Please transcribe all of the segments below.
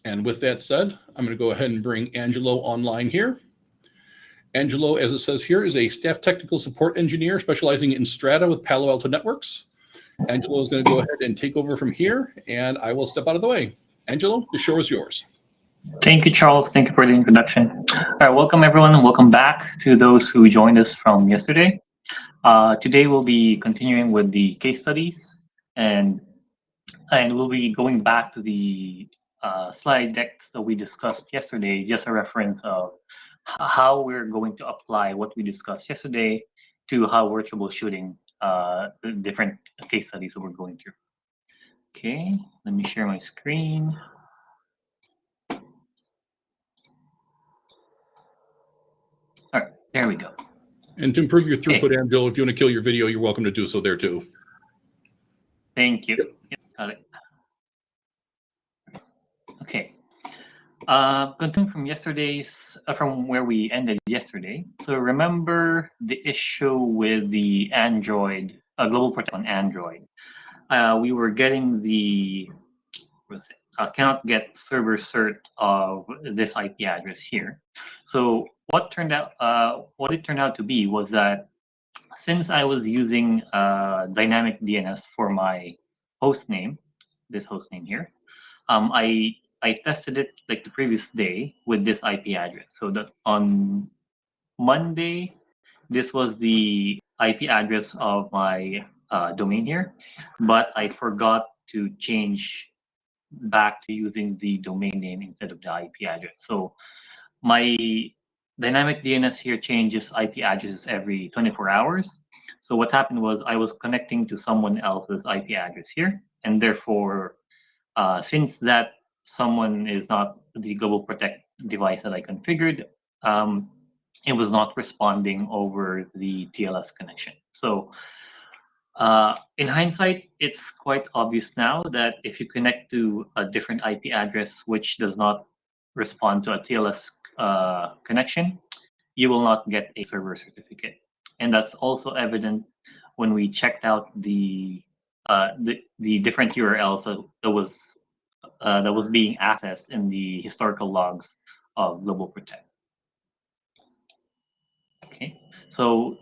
And with that said, I'm going to go ahead and bring Angelo online here. Angelo, as it says here, is a staff technical support engineer specializing in Strata with Palo Alto Networks. Angelo is going to go ahead and take over from here, and I will step out of the way. Angelo, the show is yours. Thank you, Charles. Thank you for the introduction. All right, welcome everyone, and welcome back to those who joined us from yesterday. Today we'll be continuing with the case studies, and we'll be going back to the slide decks that we discussed yesterday, just a reference of how we're going to apply what we discussed yesterday to how we're troubleshooting the different case studies that we're going through. Okay, let me share my screen. All right, there we go. And to improve your throughput, Angelo, if you want to kill your video, you're welcome to do so there too. Thank you. Yep, got it. Okay. Continuing from yesterday's, from where we ended yesterday. So remember the issue with the Android, GlobalProtect on Android. We were getting the, what's it? Cannot get server cert of this IP address here. So what it turned out to be was that since I was using dynamic DNS for my host name, this host name here, I tested it like the previous day with this IP address. So that on Monday, this was the IP address of my domain here, but I forgot to change back to using the domain name instead of the IP address. So my dynamic DNS here changes IP addresses every 24 hours. So what happened was I was connecting to someone else's IP address here, and therefore, since that someone is not the GlobalProtect device that I configured, it was not responding over the TLS connection. So in hindsight, it's quite obvious now that if you connect to a different IP address which does not respond to a TLS connection, you will not get a server certificate. And that's also evident when we checked out the different URLs that was being accessed in the historical logs of GlobalProtect. Okay, so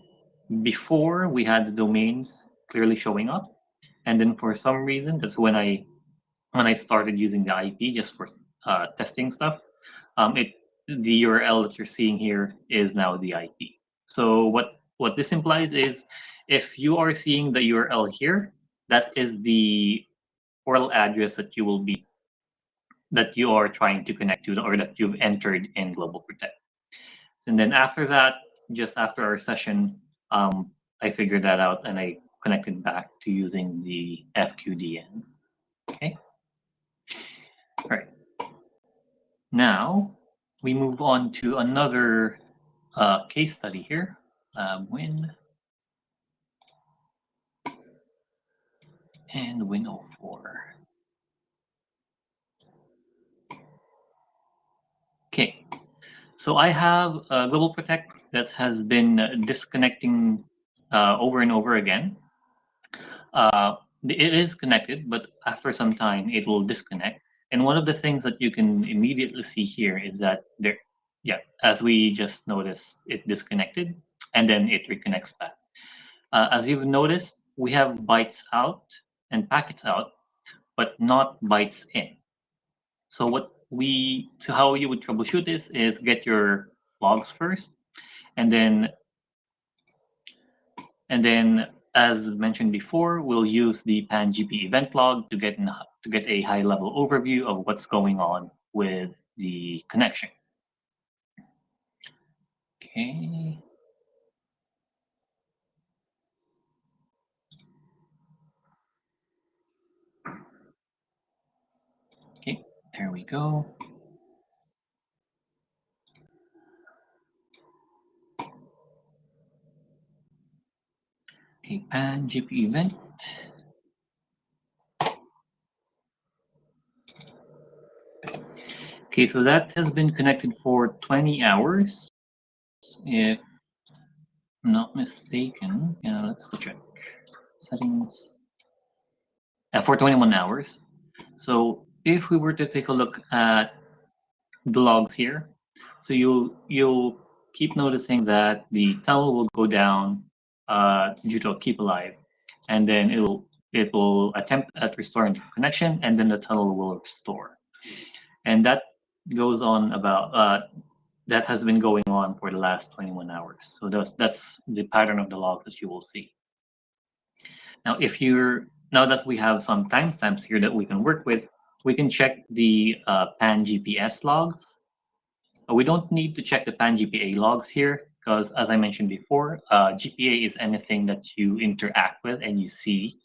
before we had the domains clearly showing up, and then for some reason that's when I started using the IP just for testing stuff. The URL that you're seeing here is now the IP. So what this implies is if you are seeing the URL here, that is the URL address that you are trying to connect to, or that you've entered in GlobalProtect. And then after that, just after our session, I figured that out and I connected back to using the FQDN. Okay. All right. Now we move on to another case study here. Win and Win04. Okay. So I have a GlobalProtect that has been disconnecting over and over again. It is connected, but after some time it will disconnect. And one of the things that you can immediately see here is that as we just noticed, it disconnected and then it reconnects back. As you've noticed, we have bytes out and packets out, but not bytes in. So how you would troubleshoot this is get your logs first, and then as mentioned before, we'll use the PAN-GP event log to get a high-level overview of what's going on with the connection. Okay. Okay, there we go. A PAN-GP event. Okay, so that has been connected for 20 hours, if I'm not mistaken. Yeah, let's go check settings. For 21 hours. So if we were to take a look at the logs here, so you'll keep noticing that the tunnel will go down due to a keep alive, and then it will attempt at restoring the connection, and then the tunnel will restore, and that goes on about that has been going on for the last 21 hours. So that's the pattern of the log that you will see. Now, now that we have some timestamps here that we can work with, we can check the pan GPS logs. We don't need to check the pan GPA logs here because, as I mentioned before, GPA is anything that you interact with and you see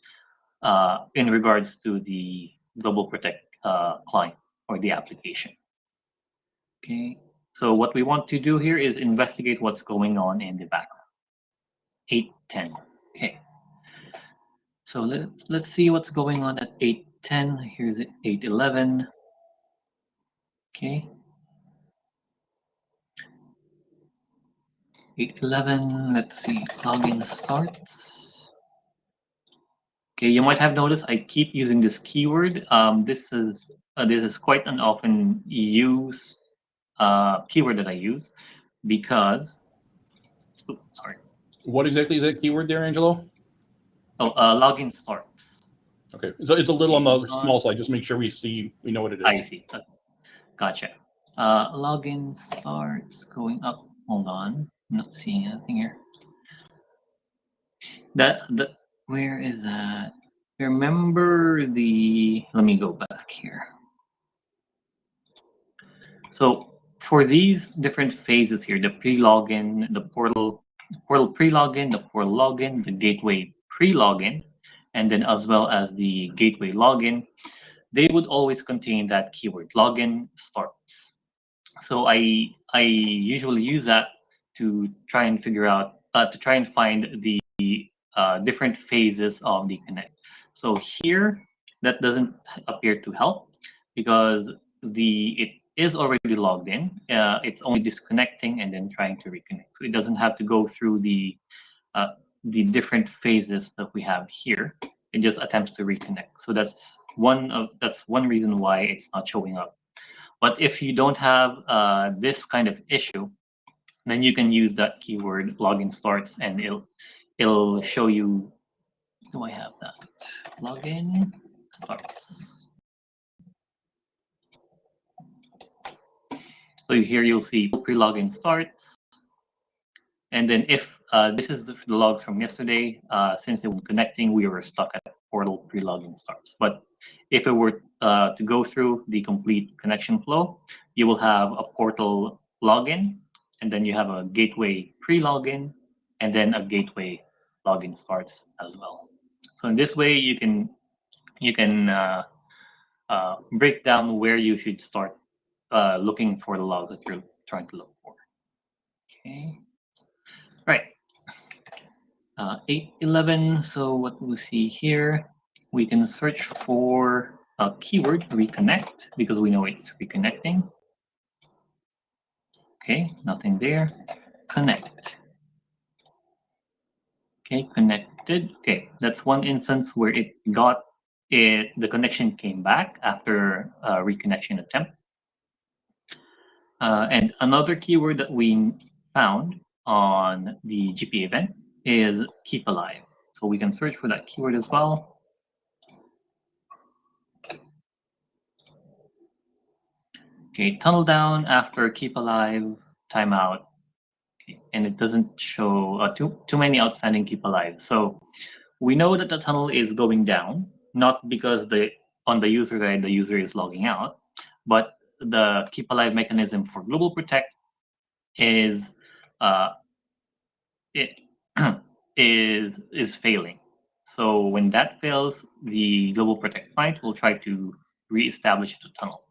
in regards to the GlobalProtect client or the application. Okay, so what we want to do here is investigate what's going on in the background. 8:10. Okay. So let's see what's going on at 8:10. Here's 8:11. Okay. 8:11. Let's see. Login starts. Okay, you might have noticed I keep using this keyword. This is quite an often used keyword that I use because. Oops, sorry. What exactly is that keyword there, Angelo? Oh, login starts. Okay, so it's a little on the small side. Just make sure we know what it is. I see. Gotcha. Login starts going up. Hold on, I'm not seeing anything here. Where is that? Remember the? Let me go back here. So for these different phases here, the pre-login, the portal pre-login, the portal login, the gateway pre-login, and then as well as the gateway login, they would always contain that keyword login starts. So I usually use that to try and figure out to try and find the different phases of the connect. So here that doesn't appear to help because it is already logged in. It's only disconnecting and then trying to reconnect. So it doesn't have to go through the different phases that we have here. It just attempts to reconnect. So that's one reason why it's not showing up. But if you don't have this kind of issue, then you can use that keyword login starts and it'll show you. Do I have that? Login starts. So here you'll see pre-login starts. And then if this is the logs from yesterday, since it was connecting, we were stuck at portal pre-login starts. But if it were to go through the complete connection flow, you will have a portal login, and then you have a gateway pre-login, and then a gateway login starts as well. So in this way, you can break down where you should start looking for the logs that you're trying to look for. Okay. Right. 8:11. So what we see here, we can search for a keyword reconnect because we know it's reconnecting. Okay, nothing there. Connect. Okay, connected. Okay, that's one instance where the connection came back after a reconnection attempt. And another keyword that we found on the GP event is keep alive. So we can search for that keyword as well. Okay, tunnel down after keep alive, timeout, okay, and it doesn't show too many outstanding keep alive. So we know that the tunnel is going down, not because on the user side the user is logging out, but the keep alive mechanism for GlobalProtect is it is failing. So when that fails, the GlobalProtect client will try to reestablish the tunnel.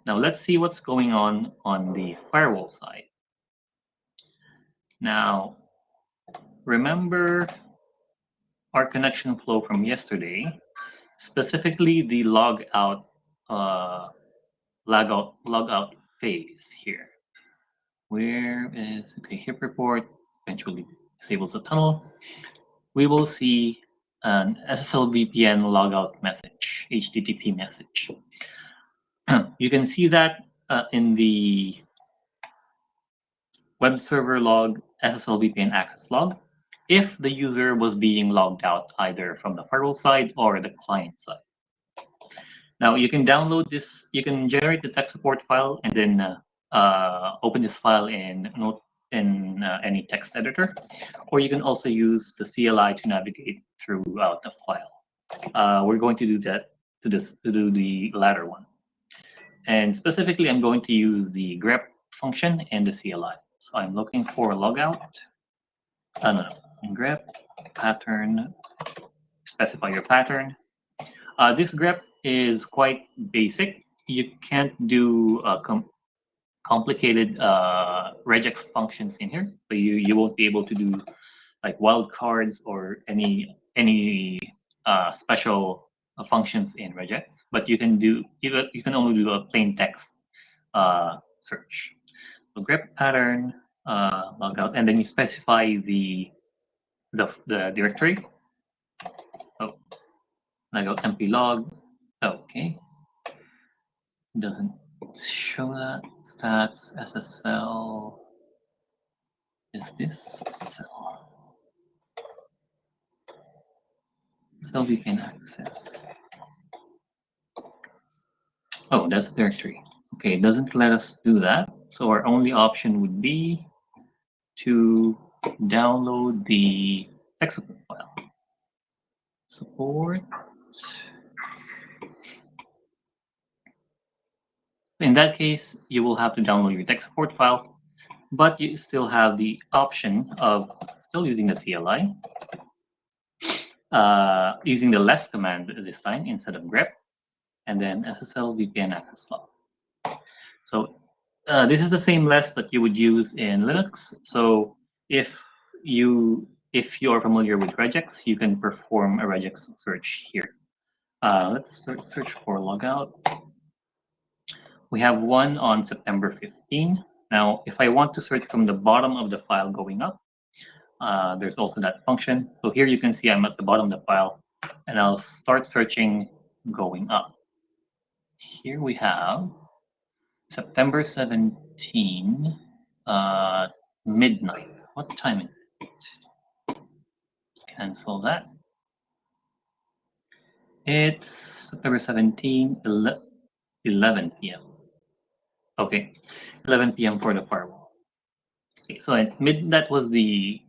Now let's see what's going on the firewall side. Now, remember our connection flow from yesterday, specifically the logout phase here. Where is, okay, HIP report eventually disables the tunnel. We will see an SSL VPN logout message, HTTP message. You can see that in the web server log SSL VPN access log if the user was being logged out either from the firewall side or the client side. Now you can download this, you can generate the tech support file and then open this file in any text editor, or you can also use the CLI to navigate throughout the file. We're going to do that to do the latter one. And specifically, I'm going to use the grep function and the CLI. So I'm looking for logout. Grep pattern, specify your pattern. This grep is quite basic. You can't do complicated regex functions in here. So you won't be able to do like wildcards or any special functions in regex. But you can only do a plain text search. So grep pattern logout, and then you specify the directory. Oh, logout mp log. Okay. Doesn't show that. Stats SSL. Is this SSL? So we can access. Oh, that's the directory. Okay, it doesn't let us do that. So our only option would be to download the tech support file. Support. In that case, you will have to download your tech support file, but you still have the option of still using the CLI, using the less command this time instead of grep, and then SSL VPN access log. So this is the same less that you would use in Linux. So if you are familiar with regex, you can perform a regex search here. Let's search for logout. We have one on September 15. Now, if I want to search from the bottom of the file going up, there's also that function. So here you can see I'm at the bottom of the file, and I'll start searching going up. Here we have September 17, midnight. What time is it? Cancel that. It's September 17, 11 p.m. Okay, 11 p.m. for the firewall. Okay, so at that was the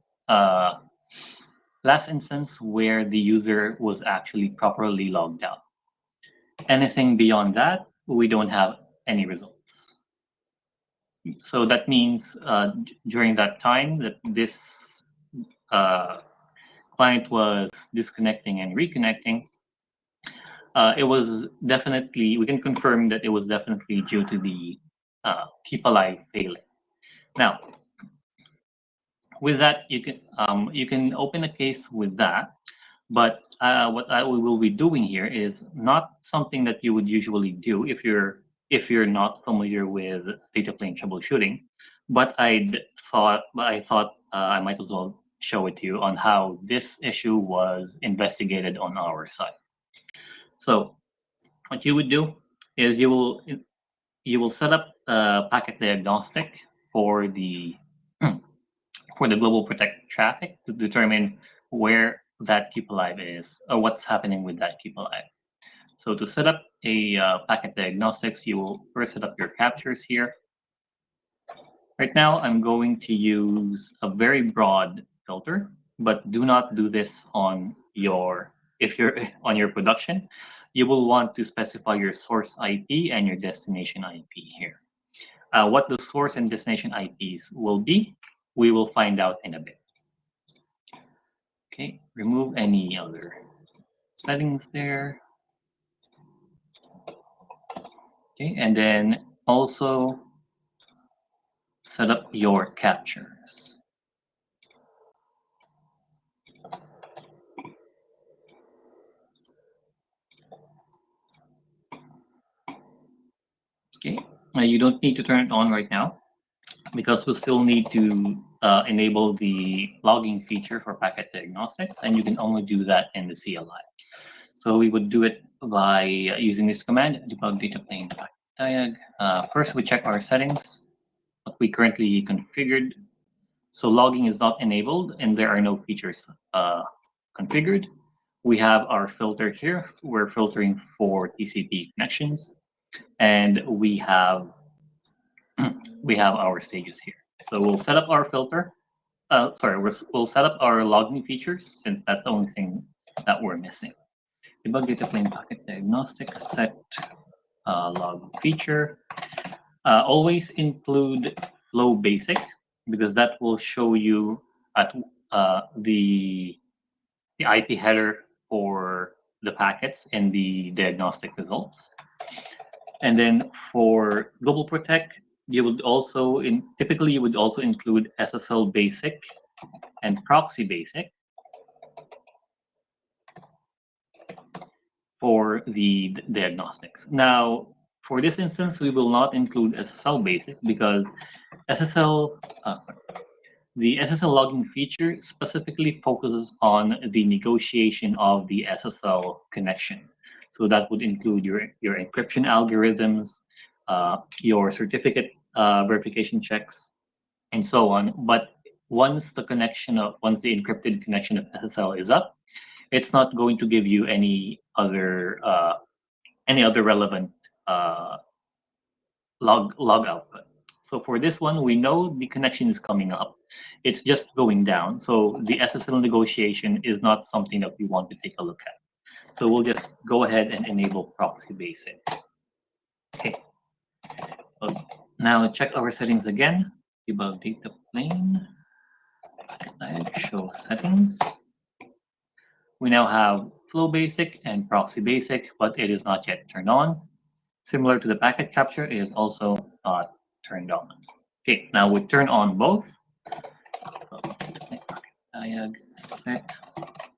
last instance where the user was actually properly logged out. Anything beyond that, we don't have any results. So that means during that time that this client was disconnecting and reconnecting, it was definitely, we can confirm that it was definitely due to the keep alive failing. Now, with that, you can open a case with that, but what we will be doing here is not something that you would usually do if you're not familiar with data plane troubleshooting. But I thought I might as well show it to you on how this issue was investigated on our side. So what you would do is you will set up a packet diagnostic for the GlobalProtect traffic to determine where that keep alive is or what's happening with that keep alive. So to set up a packet diagnostics, you will first set up your captures here. Right now, I'm going to use a very broad filter, but do not do this on if you're on your production. You will want to specify your source IP and your destination IP here. What the source and destination IPs will be, we will find out in a bit. Okay, remove any other settings there. Okay, and then also set up your captures. Okay, you don't need to turn it on right now because we'll still need to enable the logging feature for packet diagnostics, and you can only do that in the CLI. So we would do it by using this command, debug data plane packet First, we check our settings, what we currently configured. So logging is not enabled, and there are no features configured. We have our filter here. We're filtering for TCP connections, and we have our stages here. So we'll set up our filter. We'll set up our logging features since that's the only thing that we're missing. Debug data plane packet diagnostics, set log feature. Always include flow basic because that will show you at the IP header for the packets and the diagnostic results. And then for GlobalProtect, you would also typically you would also include SSL basic and proxy basic for the diagnostics. Now, for this instance, we will not include SSL basic because the SSL logging feature specifically focuses on the negotiation of the SSL connection. So that would include your encryption algorithms, your certificate verification checks, and so on. But once the encrypted connection of SSL is up, it's not going to give you any other relevant log output. So for this one, we know the connection is coming up. It's just going down. So the SSL negotiation is not something that we want to take a look at. So we'll just go ahead and enable proxy basic. Okay. Now check our settings again. Debug data plane. Show settings. We now have flow basic and proxy basic, but it is not yet turned on. Similar to the packet capture, it is also not turned on. Okay, now we turn on both. Diag set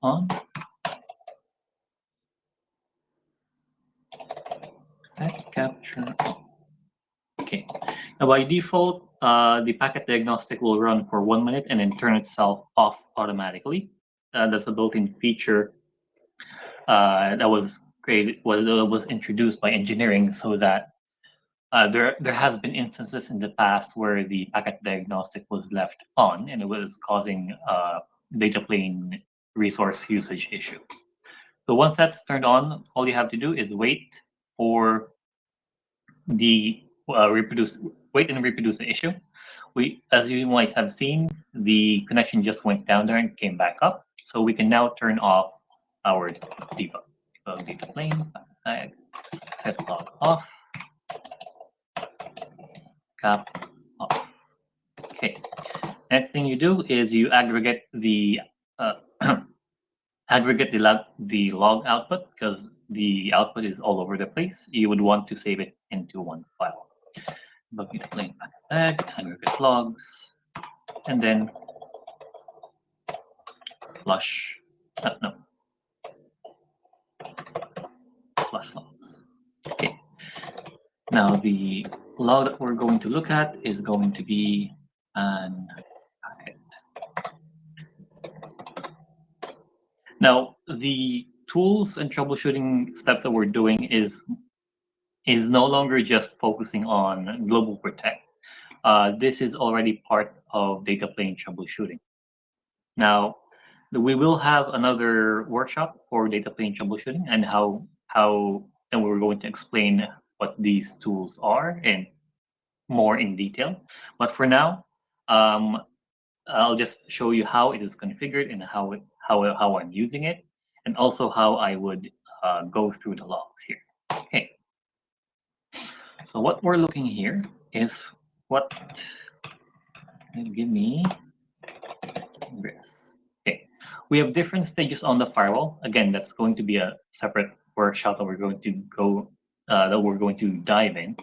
on. Set capture on. Okay. Now by default, the packet diagnostic will run for 1 minute and then turn itself off automatically. That's a built-in feature that was created, was introduced by engineering so that there has been instances in the past where the packet diagnostic was left on and it was causing data plane resource usage issues. So once that's turned on, all you have to do is wait for the wait and reproduce the issue. As you might have seen, the connection just went down there and came back up. So we can now turn off our debug. Data plane, set log off, cap off. Okay. Next thing you do is you aggregate the the log output because the output is all over the place. You would want to save it into one file. Data plane tag, aggregate logs, and then flush. No. Flush logs. Okay. Now the log that we're going to look at is going to be an packet. Now the tools and troubleshooting steps that we're doing is no longer just focusing on GlobalProtect. This is already part of data plane troubleshooting. Now, we will have another workshop for data plane troubleshooting and and we're going to explain what these tools are and more in detail. But for now, I'll just show you how it is configured and how I'm using it, and also how I would go through the logs here. Okay. So what we're looking here is give me this. Okay, we have different stages on the firewall. Again, that's going to be a separate workshop that we're going to dive in.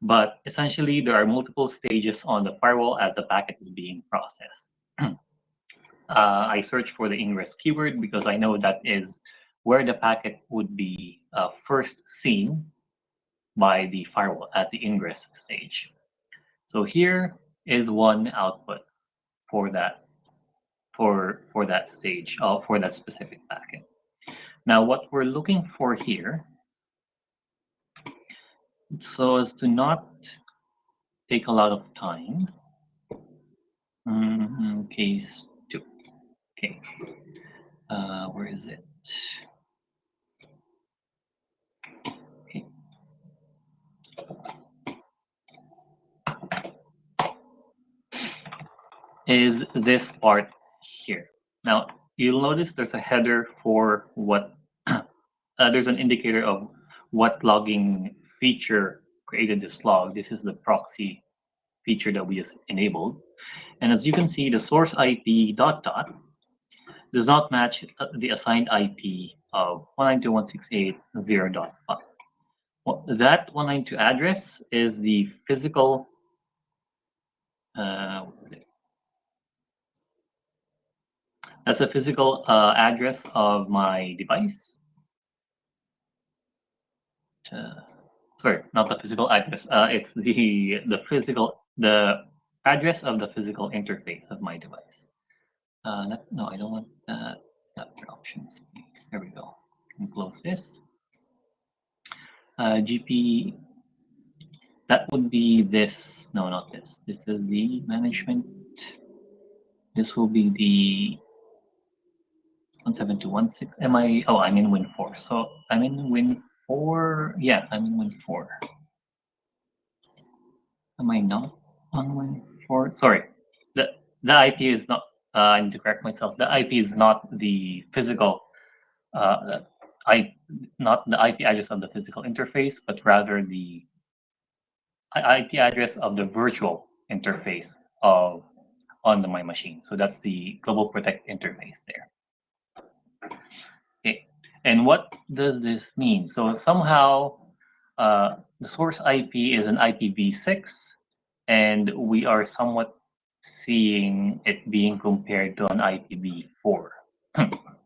But essentially, there are multiple stages on the firewall as the packet is being processed. I search for the ingress keyword because I know that is where the packet would be first seen by the firewall at the ingress stage. So here is one output for that stage, for that specific packet. Now what we're looking for here, so as to not take a lot of time, case 2. Okay, where is it? Okay. Is this part here. Now, you'll notice there's a header for what, there's an indicator of what logging feature created this log. This is the proxy feature that we just enabled. And as you can see, the source IP ... does not match the assigned IP of 192.168.0.5. Well, that 192 address is the physical, what is it? That's a physical address of my device. Sorry, not the physical address. It's the address of the physical interface of my device. No, I don't want that. Options. There we go. Can close this. GP. That would be this. No, not this. This is the management. This will be the 172.1.6. Am I? Oh, I'm in Win 4. So I'm in Win 4. Yeah, I'm in Win 4. Am I not on Win 4? Sorry, the IP is not. I need to correct myself. The IP is not the physical. Not the IP address of the physical interface, but rather the IP address of the virtual interface of on my machine. So that's the GlobalProtect interface there. Okay, and what does this mean? So somehow the source IP is an IPv6, and we are somewhat seeing it being compared to an IPv4.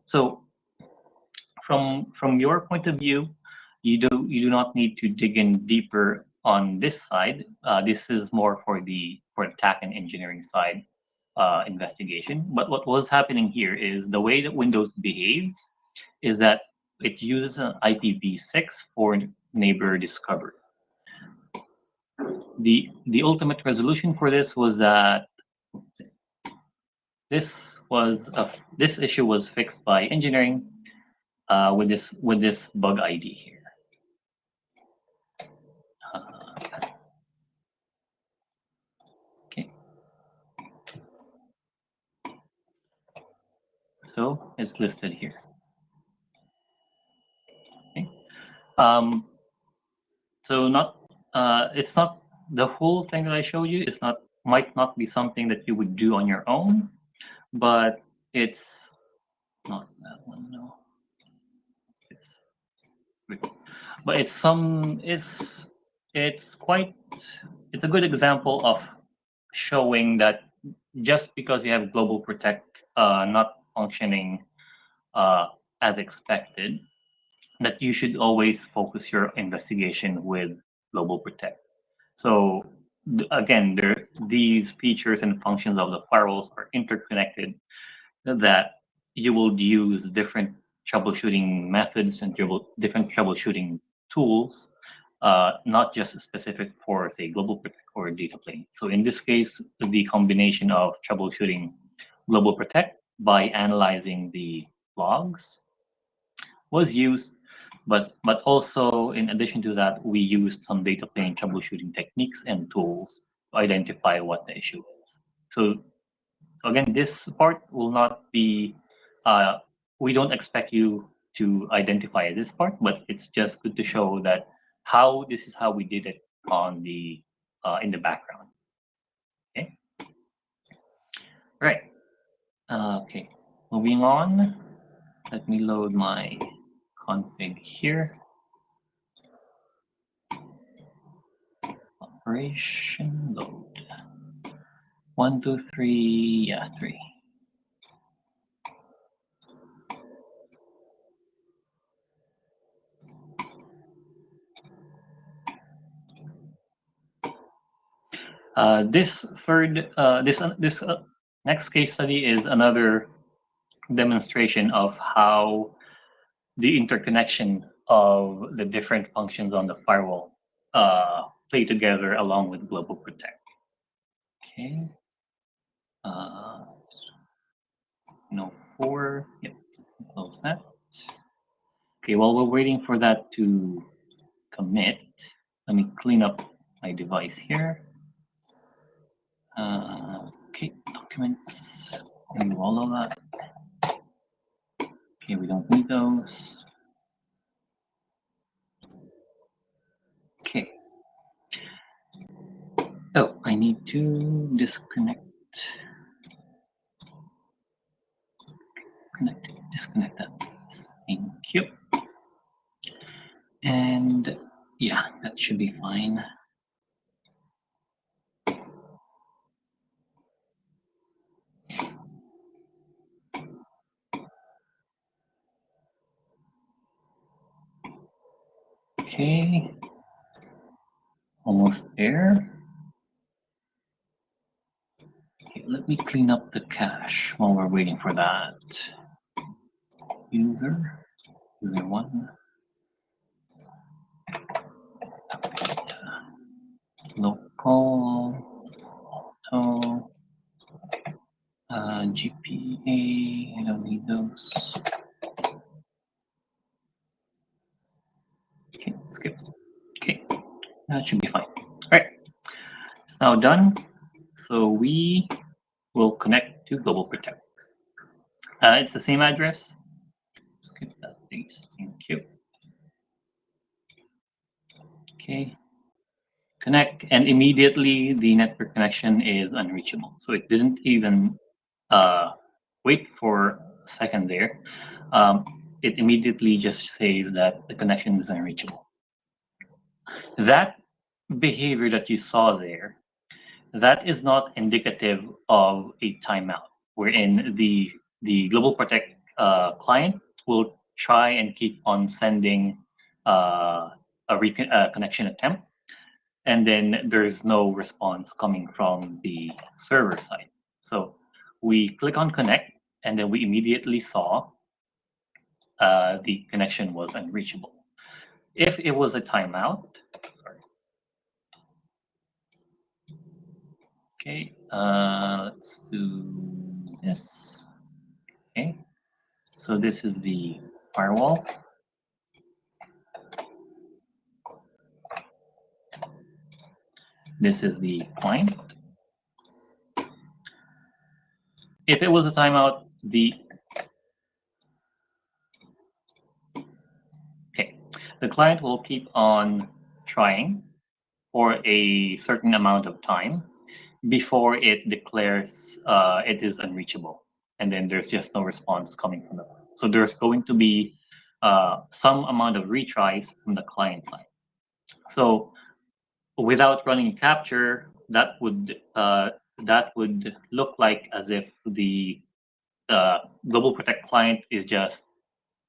So from your point of view, you do not need to dig in deeper on this side. This is more for the TAC and engineering side investigation. But what was happening here is the way that Windows behaves is that it uses an IPv6 for neighbor discovery. The ultimate resolution for this was that this issue was fixed by engineering with this bug ID here. Okay. So it's listed here. Okay. So it's not the whole thing that I showed you. It's might not be something that you would do on your own, but it's not that one. No. But it's a good example of showing that just because you have GlobalProtect not functioning as expected, that you should always focus your investigation with GlobalProtect. So again, these features and functions of the firewalls are interconnected, that you will use different troubleshooting methods and different troubleshooting tools, not just specific for, say, GlobalProtect or data plane. So in this case, the combination of troubleshooting GlobalProtect by analyzing the logs was used, but also in addition to that, we used some data plane troubleshooting techniques and tools to identify what the issue is. So again, this part will not be, we don't expect you to identify this part, but it's just good to show that this is how we did it on the in the background. Okay. Right. Okay. Moving on. Let me load my config here. Operation load. 1, 2, 3. Yeah, 3. This next case study is another demonstration of how the interconnection of the different functions on the firewall play together along with GlobalProtect. Okay. No 4. Yep. Close that. Okay. While we're waiting for that to commit, let me clean up my device here. Okay. Documents. Remove all of that. Okay. We don't need those. Okay. Oh, I need to disconnect. Disconnect that, please. Thank you. And yeah, that should be fine. Okay. Almost there. Okay, let me clean up the cache while we're waiting for that. User 1. Local auto GPA. I don't need those. Okay, skip. Okay, that should be fine. All right, it's now done. So we will connect to GlobalProtect. It's the same address. Skip that, please. Thank you. Okay. Connect, and immediately the network connection is unreachable. So it didn't even wait for a second there. It immediately just says that the connection is unreachable. That behavior that you saw there, that is not indicative of a timeout, wherein the GlobalProtect client will try and keep on sending a connection attempt, and then there's no response coming from the server side. So we click on connect, and then we immediately saw the connection was unreachable. If it was a timeout, okay, let's do this. Okay, so this is the firewall. This is the client. If it was a timeout, the client will keep on trying for a certain amount of time before it declares it is unreachable, and then there's just no response coming from the client. So there's going to be some amount of retries from the client side. So without running a capture, that would look like as if the GlobalProtect client is just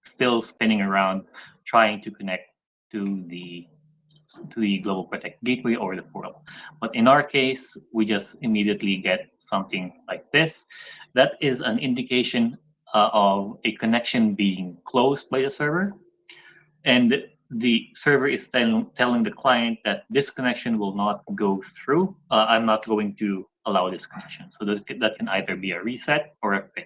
still spinning around trying to connect to the GlobalProtect gateway or the portal. But in our case, we just immediately get something like this. That is an indication of a connection being closed by the server, and the server is telling the client that this connection will not go through. I'm not going to allow this connection. So that can either be a reset or a pin.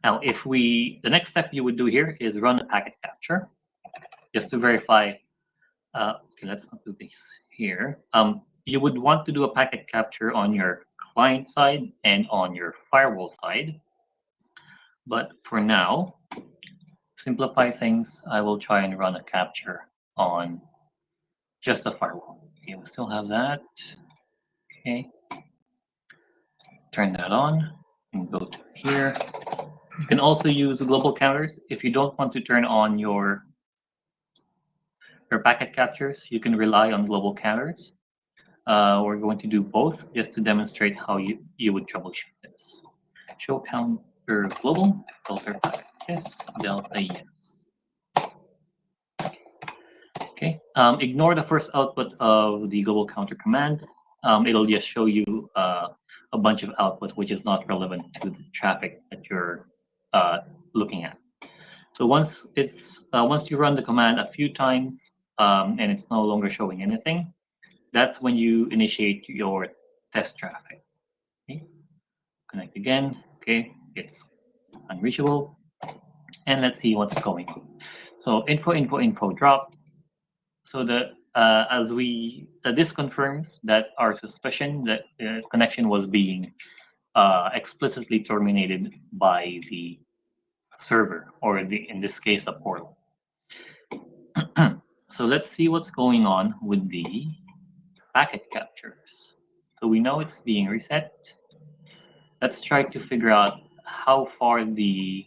Now, the next step you would do here is run a packet capture just to verify. Okay, let's not do this here. You would want to do a packet capture on your client side and on your firewall side. But for now, simplify things, I will try and run a capture on just the firewall. Okay, we still have that. Okay. Turn that on and go to here. You can also use global counters. If you don't want to turn on your packet captures, you can rely on global counters. We're going to do both just to demonstrate how you would troubleshoot this. Show counter global, filter yes, delta yes. Okay, ignore the first output of the global counter command. It'll just show you a bunch of output which is not relevant to the traffic that you're looking at. So once you run the command a few times, and it's no longer showing anything, that's when you initiate your test traffic. Okay. Connect again. Okay, it's unreachable, and let's see what's going on. So info drop. So this confirms that our suspicion that the connection was being explicitly terminated by the server, or in this case, the portal. So let's see what's going on with the packet captures. So we know it's being reset. Let's try to figure out how far the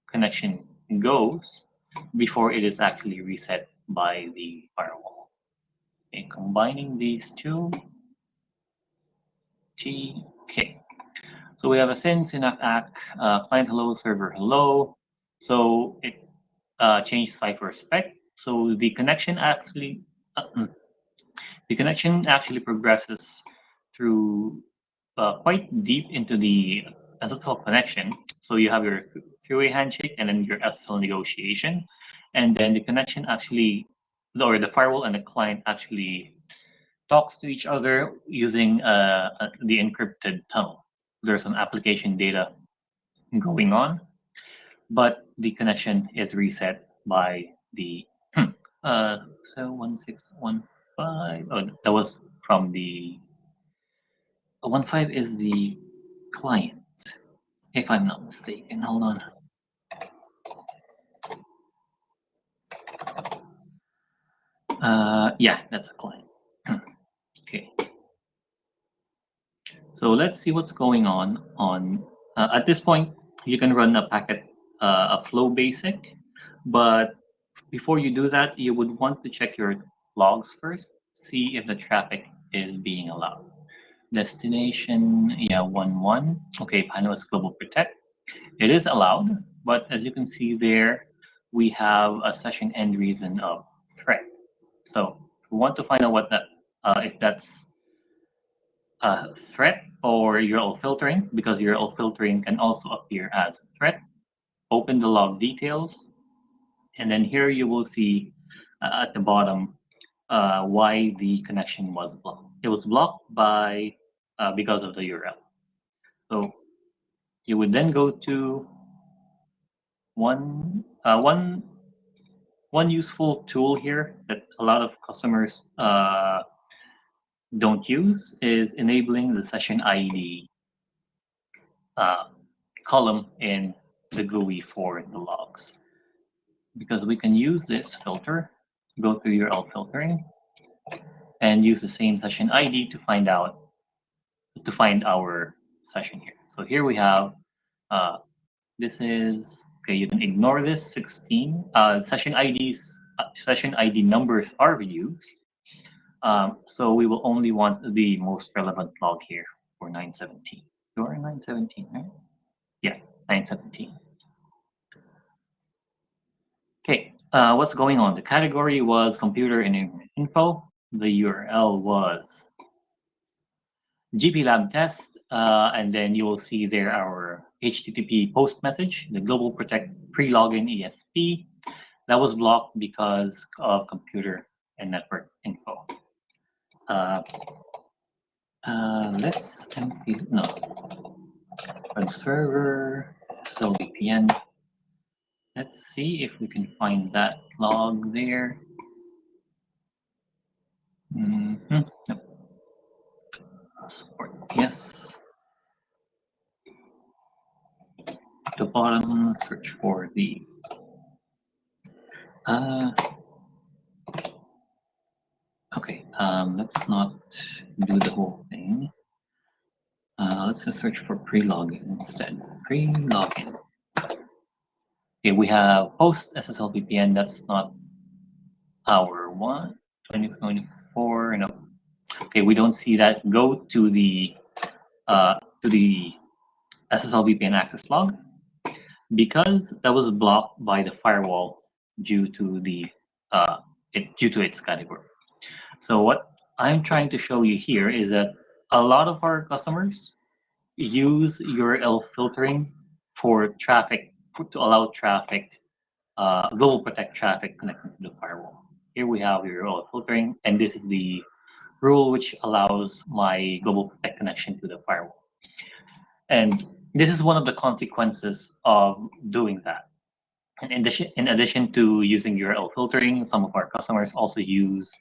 connection goes before it is actually reset by the firewall. Okay, combining these two. Okay. So we have a synapse act, client hello, server hello. So it changed cipher spec. So the connection actually progresses through quite deep into the SSL connection. So you have your three-way handshake and then your SSL negotiation, and then the connection actually, or the firewall and the client actually talks to each other using the encrypted tunnel. There's some application data going on, but the connection is reset by the 1615. Oh, that was from the 15 is the client, if I'm not mistaken. Hold on. Yeah, that's a client. Okay. So let's see what's going on. At this point, you can run a packet, a flow basic, but before you do that, you would want to check your logs first, see if the traffic is being allowed. Destination, yeah, 1.1. Okay, panelist GlobalProtect. It is allowed, but as you can see there, we have a session end reason of threat. So we want to find out what that, if that's a threat or URL filtering, because URL filtering can also appear as threat. Open the log details, and then here you will see at the bottom why the connection was blocked. It was blocked by because of the URL. So you would then go to one useful tool here that a lot of customers don't use is enabling the session ID column in the GUI for the logs, because we can use this filter, go through URL filtering, and use the same session ID to find our session here. So here we have this is okay. You can ignore this 16 session IDs. Session ID numbers are used. So we will only want the most relevant log here for 917. You're 917, right? Yeah, 917. Okay, what's going on? The category was computer and info. The URL was GP lab test, and then you will see there our HTTP post message, the GlobalProtect pre-login ESP. That was blocked because of computer and network info. Let's web server, SSL VPN. Let's see if we can find that log there. No. Support, yes. At the bottom, let's search for the okay, let's not do the whole thing. Let's just search for pre-login instead. Pre-login. Okay, we have post SSL VPN. That's not our one. 2024. No. Okay, we don't see that. Go to the SSL VPN access log, because that was blocked by the firewall due to its category. So what I'm trying to show you here is that a lot of our customers use URL filtering for traffic, to allow traffic, GlobalProtect traffic connecting to the firewall. here we have your URL filtering, and this is the rule which allows my GlobalProtect connection to the firewall. And this is one of the consequences of doing that. And in addition to using URL filtering, some of our customers also use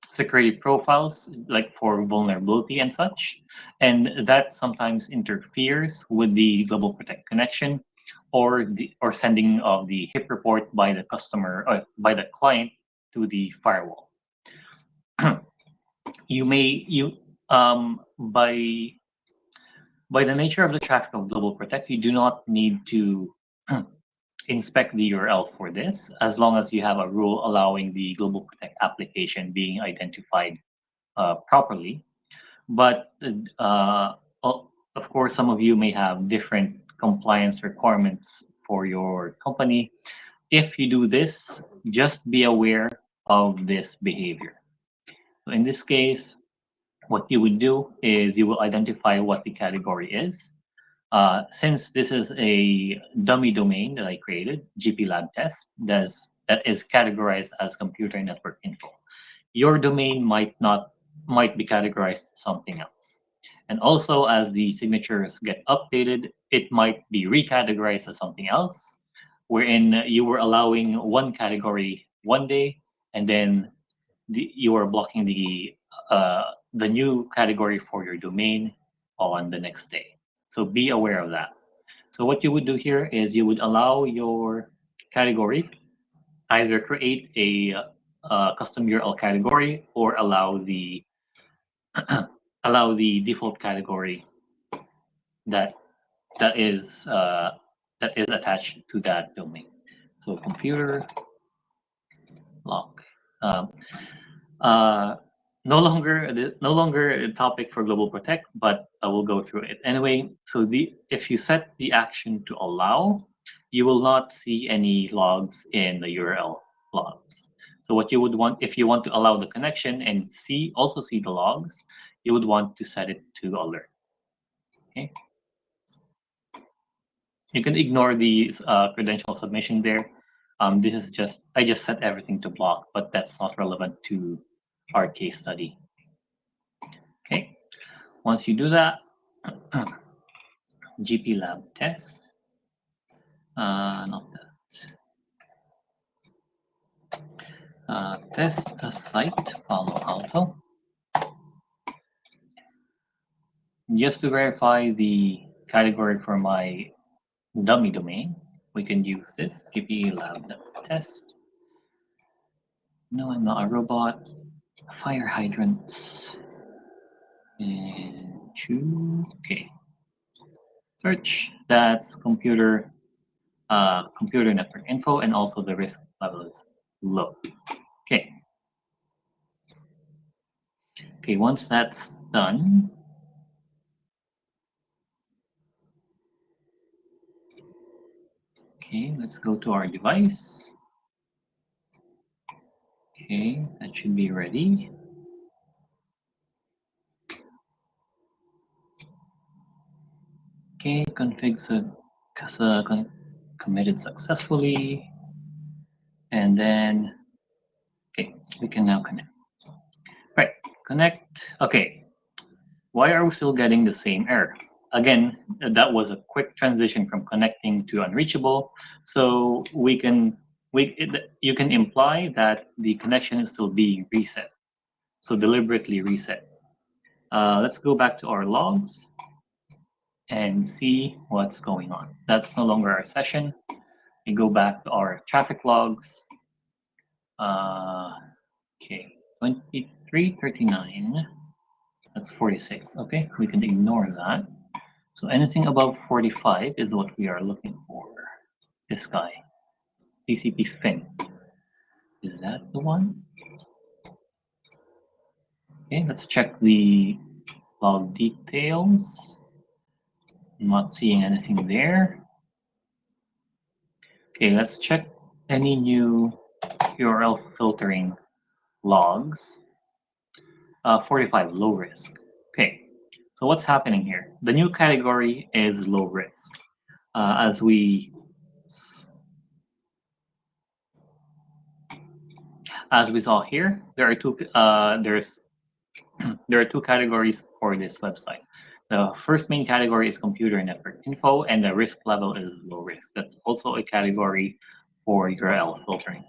security profiles, like for vulnerability and such. And that sometimes interferes with the GlobalProtect connection, or sending of the HIP report by the customer, by the client, to the firewall. By the nature of the traffic of GlobalProtect, you do not need to inspect the URL for this, as long as you have a rule allowing the GlobalProtect application being identified properly. But of course, some of you may have different compliance requirements for your company. If you do this, just be aware of this behavior. So in this case, what you would do is you will identify what the category is. Since this is a dummy domain that I created, GP Lab Test, that is categorized as computer network info. Your domain might be categorized as something else. And also, as the signatures get updated, it might be recategorized as something else, wherein you were allowing one category one day, and then you are blocking the new category for your domain on the next day. So be aware of that. So what you would do here is you would allow your category, either create a custom URL category, or allow the default category that is attached to that domain. So computer lock. No longer a topic for GlobalProtect, but I will go through it anyway. So if you set the action to allow, you will not see any logs in the URL logs. So what you would want, if you want to allow the connection and also see the logs, you would want to set it to alert. Okay. You can ignore the credential submission there. This is I just set everything to block, but that's not relevant to our case study. Okay. Once you do that, GP Lab Test, not that. Test a site, Palo Alto. Just to verify the category for my dummy domain, we can use this, GP Lab Test. No, I'm not a robot. Fire hydrants. And choose, okay. Search, that's computer network info, and also the risk level is low. Okay. Okay, once that's done, okay, let's go to our device. Okay, that should be ready. Okay, config committed successfully. And then, okay, we can now connect. Right, connect. Okay, why are we still getting the same error? Again, that was a quick transition from connecting to unreachable. So you can imply that the connection is still being reset. So deliberately reset. Let's go back to our logs and see what's going on. That's no longer our session. We go back to our traffic logs. Okay, 2339. That's 46. Okay, we can ignore that. So anything above 45 is what we are looking for. This guy, TCP fin. Is that the one? Okay, let's check the log details. I'm not seeing anything there. Okay, let's check any new URL filtering logs. 45, low risk. Okay, so what's happening here? The new category is low risk. As we as we saw here, there are two categories for this website. The first main category is computer network info, and the risk level is low risk. That's also a category for URL filtering.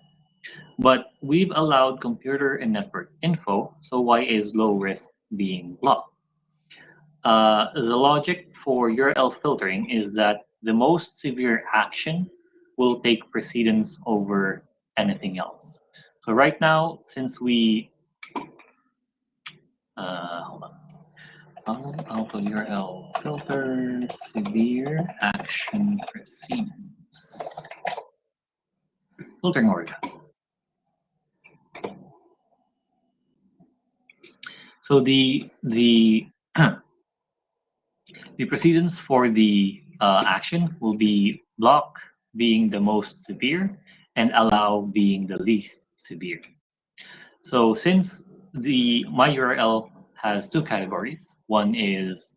But we've allowed computer and network info, so why is low risk being blocked? The logic for URL filtering is that the most severe action will take precedence over anything else. So right now, since we hold on. Auto URL filter severe action precedence filtering order. So the the precedence for the action will be block being the most severe and allow being the least severe. So since my URL has two categories, one is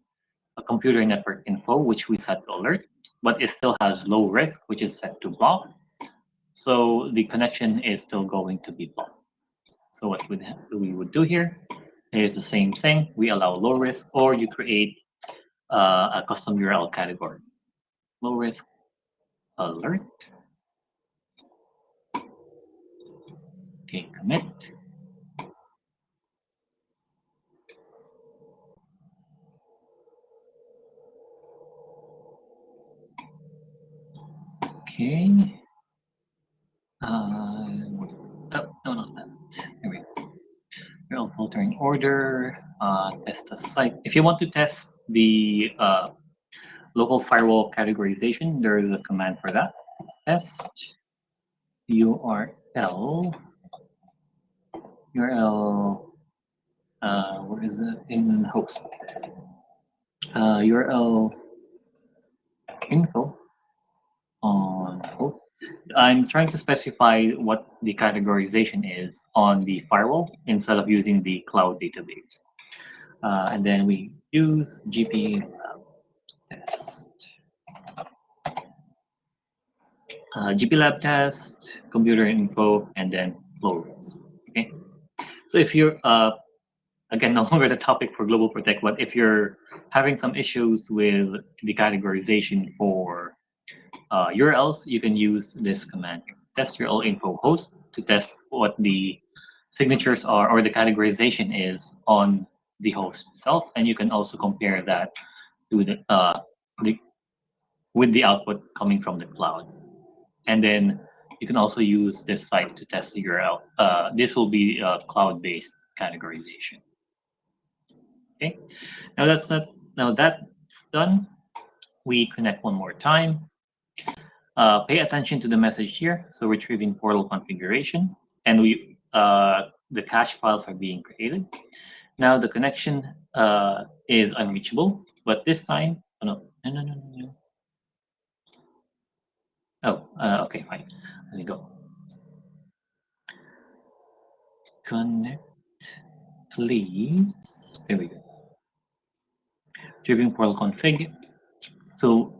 a computer network info, which we set to alert, but it still has low risk, which is set to block. So the connection is still going to be blocked. So what we would do here is the same thing. We allow low risk, or you create a custom URL category. Low risk alert. Okay, commit. Okay. Oh, no, not that. Here we go. URL filtering order. Test a site. If you want to test the local firewall categorization, there is a command for that. Test URL. Where is it? In host. URL info on host. I'm trying to specify what the categorization is on the firewall instead of using the cloud database. And then we use GP test. GP lab test, computer info, and then flow rules. Okay. So if you're again, no longer the topic for GlobalProtect, but if you're having some issues with the categorization for URLs, you can use this command, test URL info host, to test what the signatures are or the categorization is on the host itself, and you can also compare that to with the output coming from the cloud. And then you can also use this site to test the URL. This will be a cloud-based categorization. Okay, now that's done. We connect one more time. Pay attention to the message here. So retrieving portal configuration, and the cache files are being created. Now the connection is unreachable, but this time, oh, no. Oh, okay, fine. Let me go. Connect, please. There we go. Retrieving portal config. So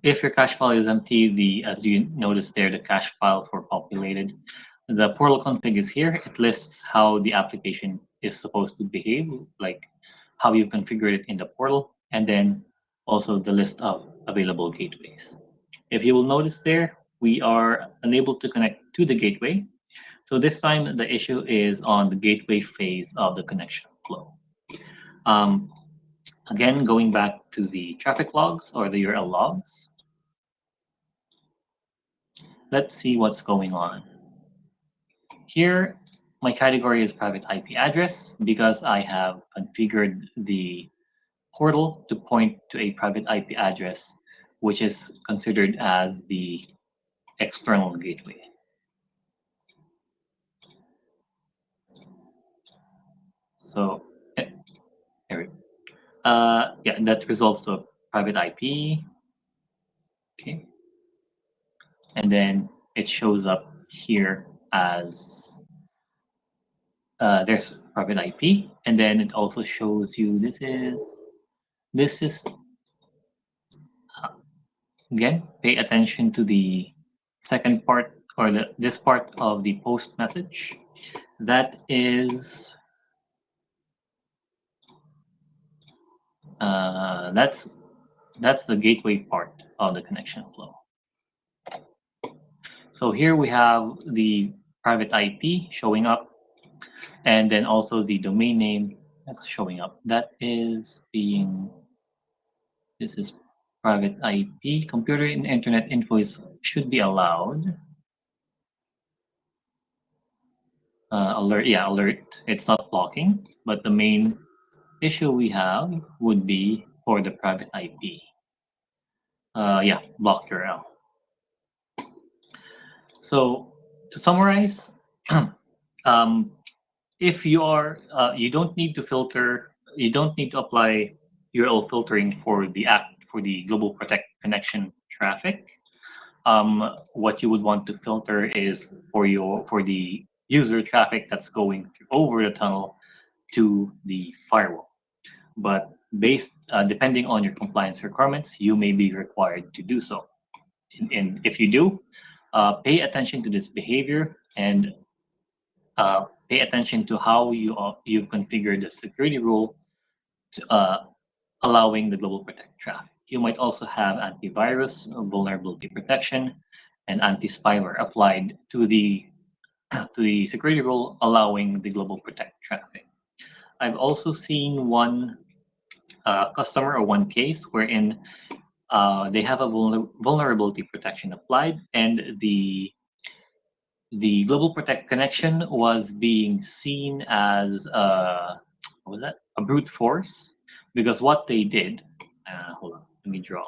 if your cache file is empty, as you notice there, the cache files were populated. The portal config is here. It lists how the application is supposed to behave, like how you configure it in the portal, and then also the list of available gateways. If you will notice there, we are unable to connect to the gateway. So this time the issue is on the gateway phase of the connection flow. Again, going back to the traffic logs or the URL logs, let's see what's going on. Here, my category is private IP address because I have configured the portal to point to a private IP address, which is considered as the external gateway. So, here we go. Yeah, that resolves to a private IP. Okay. And then it shows up here as there's private IP, and then it also shows you this is again, pay attention to the second part or this part of the post message, that is that's the gateway part of the connection flow. So here we have the private IP showing up, and then also the domain name that's showing up. That is being, this is private IP. Computer and internet info should be allowed. Alert, yeah, alert. It's not blocking, but the main issue we have would be for the private IP. Yeah, block URL. So to summarize, if you are, you don't need to filter, you don't need to apply URL filtering for the GlobalProtect connection traffic. What you would want to filter is for the user traffic that's going over the tunnel to the firewall. But depending on your compliance requirements, you may be required to do so. And if you do, pay attention to this behavior and pay attention to how you've configured the security rule to, allowing the GlobalProtect traffic. You might also have antivirus, vulnerability protection, and anti-spyware applied to the security rule allowing the GlobalProtect traffic. I've also seen one customer or one case wherein they have a vulnerability protection applied, and the GlobalProtect connection was being seen as what was that? A brute force, because what they did. Hold on, let me draw.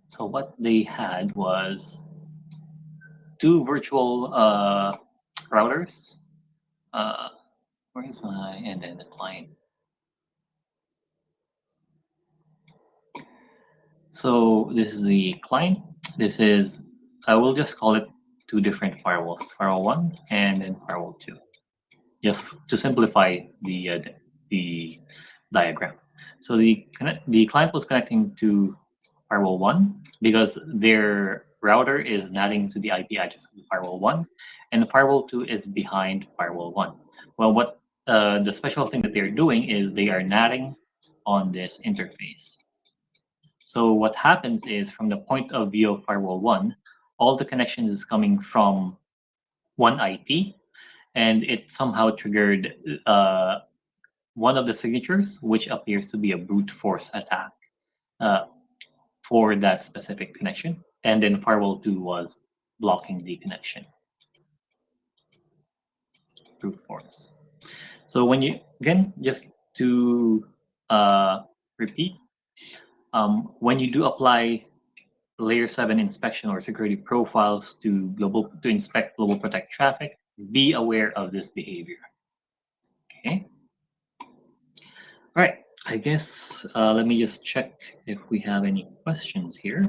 So what they had was two virtual routers. Where is my, and then the client. So this is the client. This is, I will just call it two different firewalls, firewall 1 and then firewall 2, just to simplify the diagram. So the client was connecting to firewall 1 because their router is NATing to the IP address of firewall 1, and firewall 2 is behind firewall 1. Well, what the special thing that they're doing is they are NATing on this interface. So what happens is, from the point of view of firewall 1, all the connections is coming from one IP, and it somehow triggered one of the signatures, which appears to be a brute force attack for that specific connection. And then firewall 2 was blocking the connection. Brute force. So when you, again, just to repeat, when you do apply layer 7 inspection or security profiles to inspect GlobalProtect traffic, be aware of this behavior. Okay. All right. I guess let me just check if we have any questions here.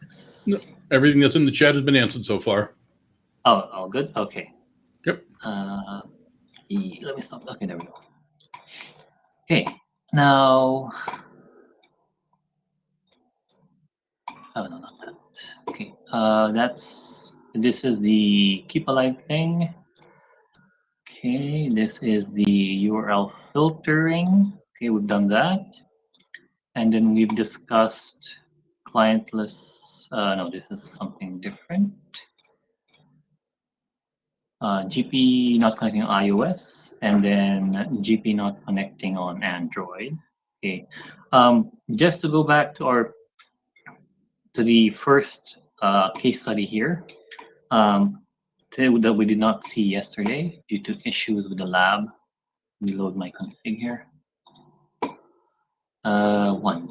Yes. No, everything that's in the chat has been answered so far. Oh, all good. Okay. Yep. Let me stop. Okay, there we go. Okay. Now. Oh no, not that. Okay. This is the keep alive thing. Okay, this is the URL filtering. Okay, we've done that. And then we've discussed clientless, no, this is something different. GP not connecting on iOS, and then GP not connecting on Android. Okay, just to go back to the first case study here. That we did not see yesterday due to issues with the lab. Reload my config here. 1.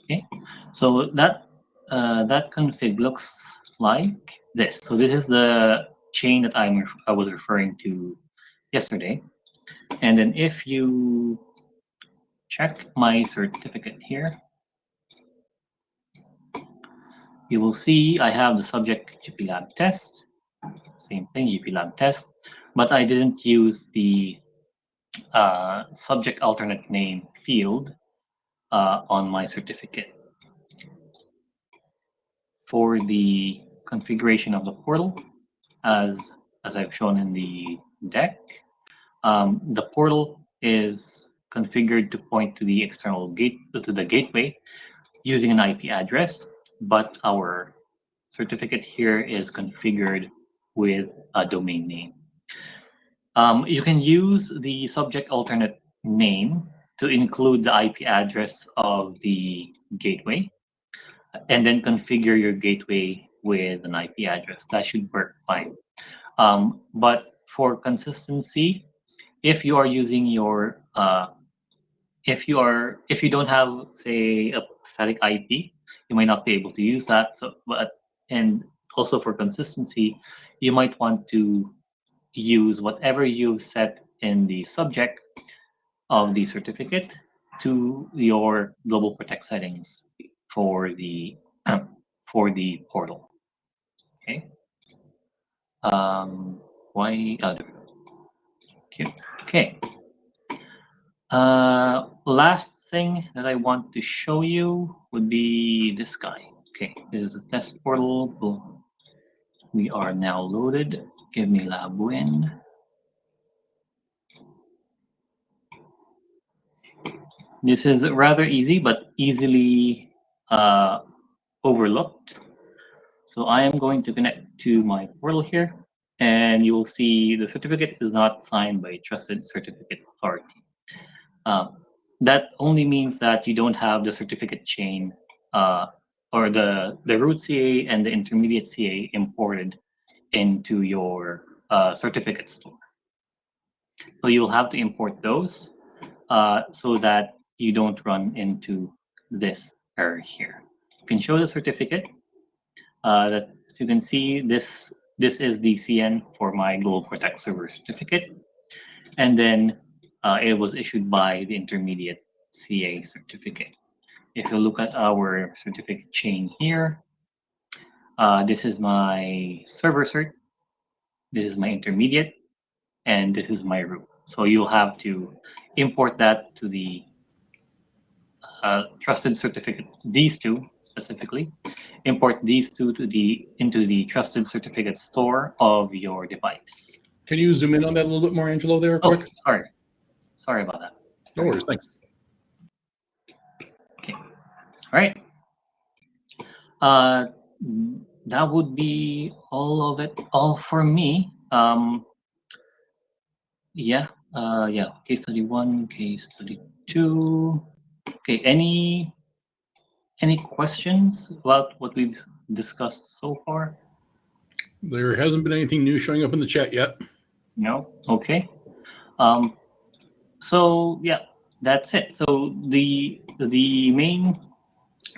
Okay, so that config looks like this. So this is the chain that I was referring to yesterday. And then if you check my certificate here, you will see I have the subject GP lab test. Same thing, GP lab test, but I didn't use the subject alternate name field on my certificate. For the configuration of the portal, as I've shown in the deck, the portal is configured to point to the external gateway using an IP address, but our certificate here is configured with a domain name. You can use the subject alternate name to include the IP address of the gateway, and then configure your gateway with an IP address. That should work fine. But for consistency, if you are using your if you don't have, say, a static IP, you might not be able to use that. And also for consistency, you might want to use whatever you set in the subject of the certificate to your GlobalProtect settings for the portal. Okay. Why other? Okay. Last thing that I want to show you would be this guy. Okay, this is a test portal. Boom. We are now loaded. Give me lab win. This is rather easy, but easily overlooked. So I am going to connect to my portal here, and you will see the certificate is not signed by a trusted certificate authority. That only means that you don't have the certificate chain or the root CA and the intermediate CA imported into your certificate store. So you'll have to import those so that you don't run into this error here. You can show the certificate. That, as you can see, this is the CN for my GlobalProtect server certificate, and then it was issued by the intermediate CA certificate. If you look at our certificate chain here, this is my server cert, this is my intermediate, and this is my root. So you'll have to import that to the trusted certificate, these two specifically, import these two into the trusted certificate store of your device. Can you zoom in on that a little bit more, Angelo, there, quick? Oh, sorry about that. No worries, thanks. Okay, all right. That would be all of it, all for me. Yeah, case study 1, case study 2. Okay, any questions about what we've discussed so far? There hasn't been anything new showing up in the chat yet. No? Okay. So yeah, that's it. So the main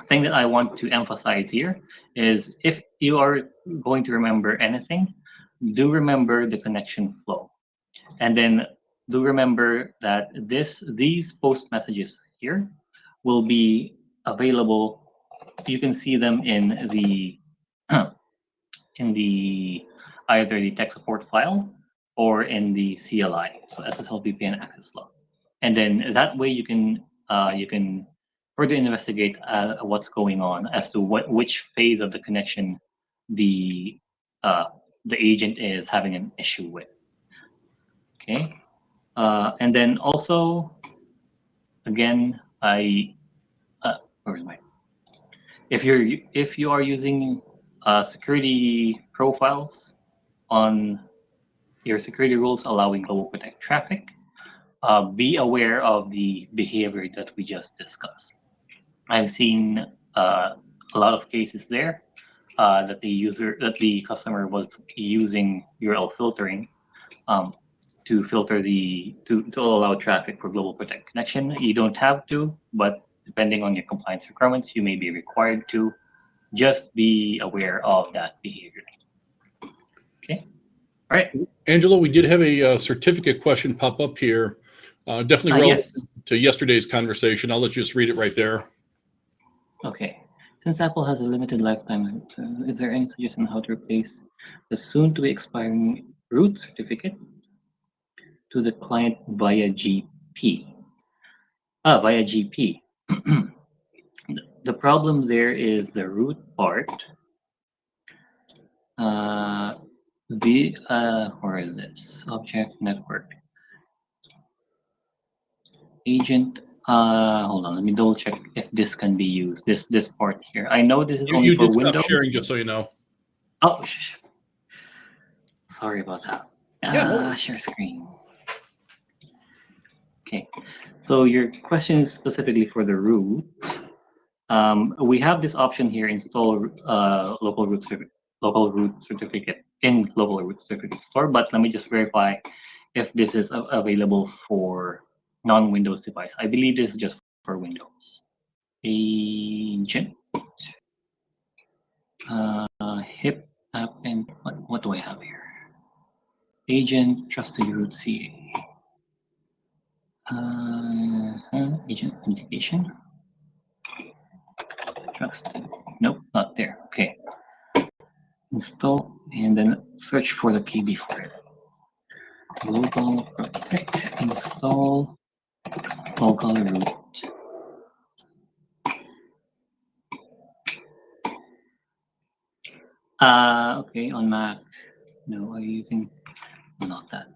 thing that I want to emphasize here is, if you are going to remember anything, do remember the connection flow. And then do remember that these post messages here will be available. You can see them in the either the tech support file or in the CLI, so SSL VPN access log. And then that way you can further investigate what's going on as to which phase of the connection the agent is having an issue with. Okay, and then also, again, where is my? If you are using security profiles on your security rules allowing GlobalProtect traffic, be aware of the behavior that we just discussed. I've seen a lot of cases there that the customer was using URL filtering to filter to allow traffic for GlobalProtect connection. You don't have to, but depending on your compliance requirements, you may be required to. Just be aware of that behavior. Okay. All right. Angelo, we did have a certificate question pop up here. Definitely relevant to yesterday's conversation. I'll let you just read it right there. Okay. Since Apple has a limited lifetime, is there any suggestion on how to replace the soon-to-be expiring root certificate to the client via GP. Via GP. The problem there is the root part. Where is this? Object network. Agent. Hold on. Let me double check if this can be used. This part here. I know this is only You for did stop Windows. sharing, just so you know. Oh, sorry about that. Yeah, no worries. Share screen. Okay. So your question is specifically for the root. We have this option here: install local root certificate in global root certificate store. But let me just verify if this is available for non-Windows device. I believe this is just for Windows. Agent, hip app, and what do I have here? Agent trusted root CA. Agent authentication. Trusted. Nope, not there. Okay. Install and then search for the KB for it. GlobalProtect. Install local root. Okay, on Mac. No, I'm using not that.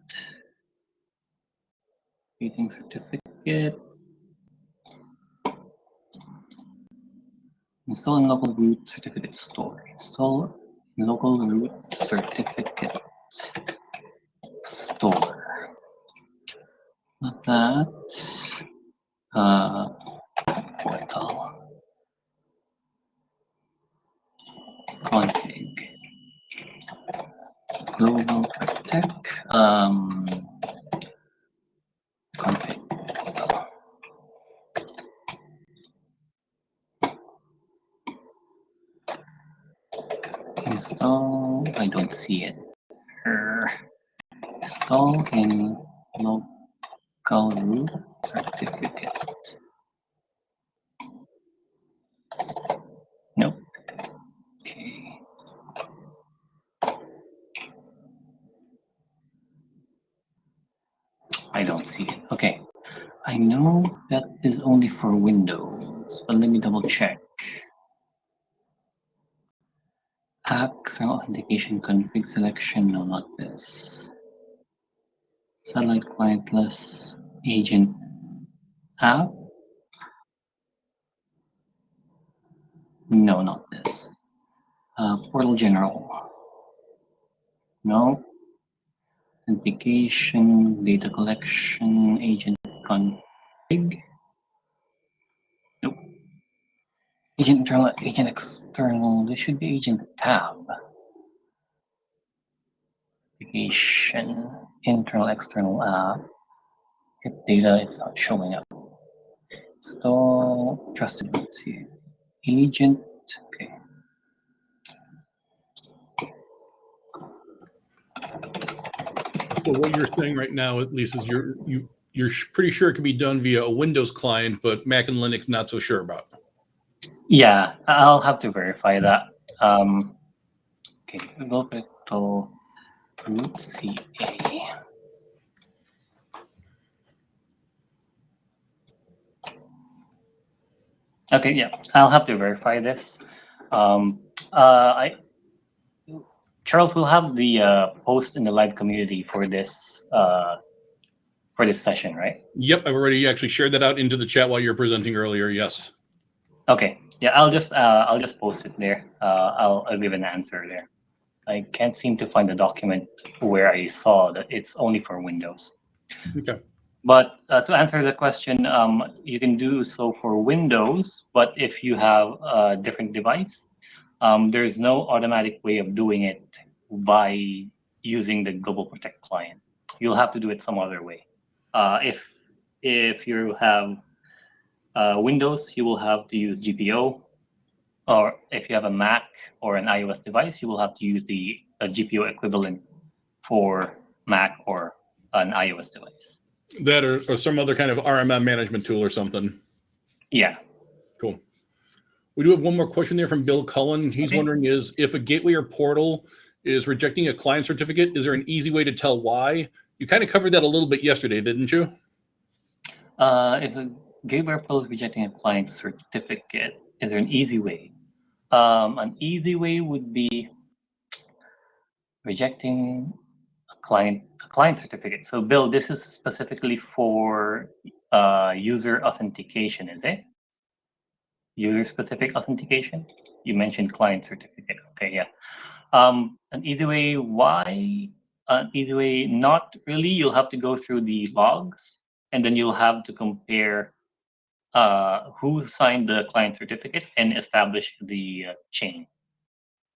Creating certificate. Install in local root certificate store. Install in local root certificate store. Not that. What I call config. GlobalProtect. Config. Install. I don't see it. Install in local root certificate. Nope. Okay. I don't see it. Okay. I know that is only for Windows, but let me double check. External authentication config selection. No, not this. Satellite clientless agent app. No, not this. Portal general. No. Authentication, data collection, agent config. Nope. Agent internal, agent external. This should be agent tab. Authentication, internal, external app. Hit data, it's not showing up. Install trusted roots here. Agent, okay. So what you're saying right now, at least, is you're pretty sure it can be done via a Windows client, but Mac and Linux not so sure about. Yeah, I'll have to verify that. Okay, local root CA. Okay, yeah, I'll have to verify this. Charles will have the post in the live community for this session, right? Yep, I've already actually shared that out into the chat while you were presenting earlier. Yes. Okay. Yeah, I'll just post it there. I'll give an answer there. I can't seem to find the document where I saw that it's only for Windows. Okay. But to answer the question, you can do so for Windows, but if you have a different device, there's no automatic way of doing it by using the GlobalProtect client. You'll have to do it some other way. If you have Windows, you will have to use GPO, or if you have a Mac or an iOS device, you will have to use the GPO equivalent for Mac or an iOS device. That or some other kind of RMM management tool or something. Yeah. Cool. We do have one more question there from Bill Cullen. He's wondering is if a gateway or portal is rejecting a client certificate, is there an easy way to tell why? You kind of covered that a little bit yesterday, didn't you? If a gateway is rejecting a client certificate, is there an easy way? An easy way would be rejecting a client certificate. So, Bill, this is specifically for user authentication, is it? User-specific authentication? You mentioned client certificate. Okay, yeah. An easy way, why? An easy way, not really. You'll have to go through the logs, and then you'll have to compare who signed the client certificate and establish the chain.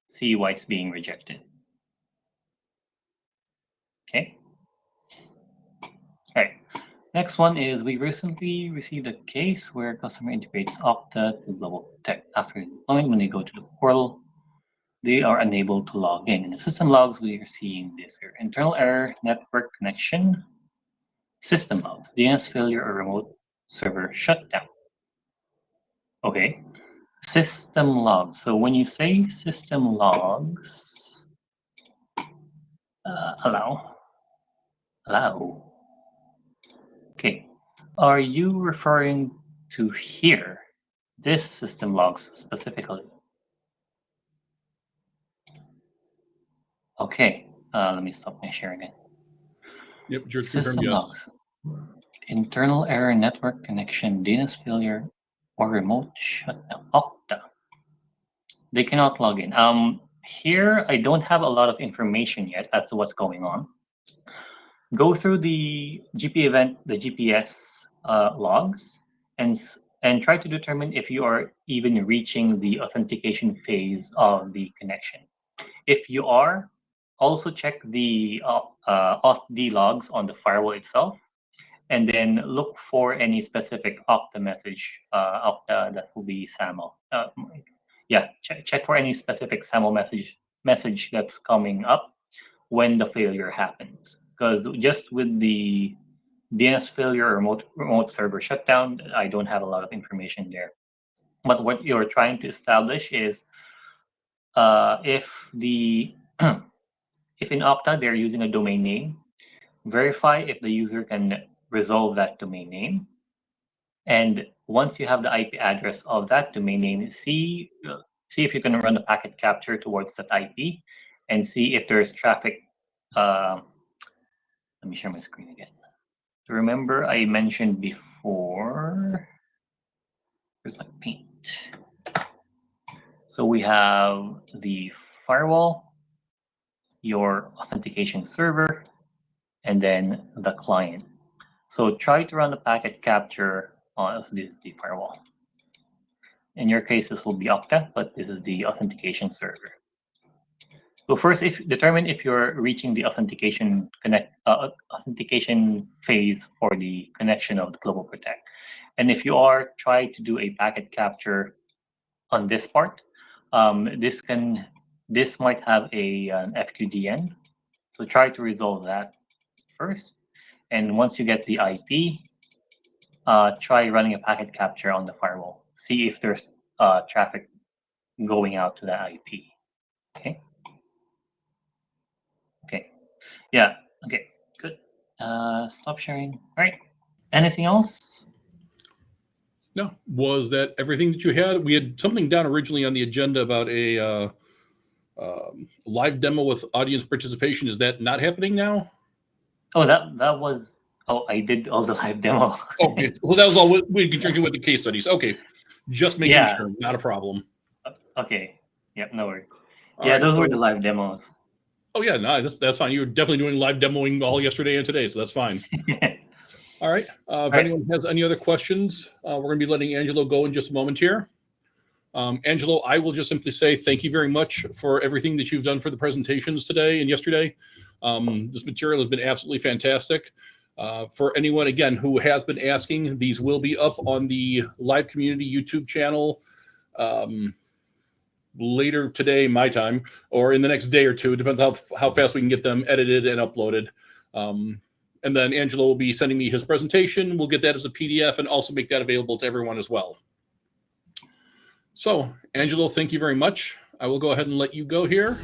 See why it's being rejected. Okay. All right. Next one is we recently received a case where a customer integrates Okta to GlobalProtect. After deploying, when they go to the portal, they are unable to log in. In the system logs, we are seeing this here: internal error, network connection, system logs, DNS failure or remote server shutdown. Okay, system logs. So when you say system logs, allow. Okay, are you referring to here, this system logs specifically? Okay, let me stop my sharing it. Yep, George confirmed System yes. logs. Internal error, network connection, DNS failure, or remote shutdown. Okta. They cannot log in. Here, I don't have a lot of information yet as to what's going on. Go through the GP event, the GPS logs, and try to determine if you are even reaching the authentication phase of the connection. If you are, also check the auth logs on the firewall itself, and then look for any specific Okta message, Okta that will be SAML. Check for any specific SAML message that's coming up when the failure happens. Because just with the DNS failure or remote server shutdown, I don't have a lot of information there. But what you're trying to establish is if in Okta they're using a domain name, verify if the user can resolve that domain name. And once you have the IP address of that domain name, see if you can run a packet capture towards that IP and see if there's traffic. Let me share my screen again. Remember I mentioned before, here's my paint. So we have the firewall, your authentication server, and then the client. So try to run the packet capture on this is the firewall. In your case, this will be Okta, but this is the authentication server. So first, determine if you're reaching the authentication phase for the connection of the GlobalProtect. And if you are, try to do a packet capture on this part. This might have an FQDN. So try to resolve that first. And once you get the IP, try running a packet capture on the firewall. See if there's traffic going out to that IP. Okay. Okay. Yeah. Okay. Good. Stop sharing. All right. Anything else? No. Was that everything that you had? We had something down originally on the agenda about a live demo with audience participation. Is that not happening now? Oh, that was. Oh, I did all the live demo. Okay. Well, that was all in conjunction with the case studies. Okay. Just making Yeah. sure. Not a problem. Okay. Yep. No worries. All Yeah, right, those so, were the live demos. Oh, yeah. No, that's fine. You were definitely doing live demoing all yesterday and today, so that's fine. All right. If anyone has any other questions, we're going to be letting Angelo go in just a moment here. Angelo, I will just simply say thank you very much for everything that you've done for the presentations today and yesterday. This material has been absolutely fantastic. For anyone, again, who has been asking, these will be up on the Live Community YouTube channel later today, my time, or in the next day or two. It depends how fast we can get them edited and uploaded. And then Angelo will be sending me his presentation. We'll get that as a PDF and also make that available to everyone as well. So, Angelo, thank you very much. I will go ahead and let you go here.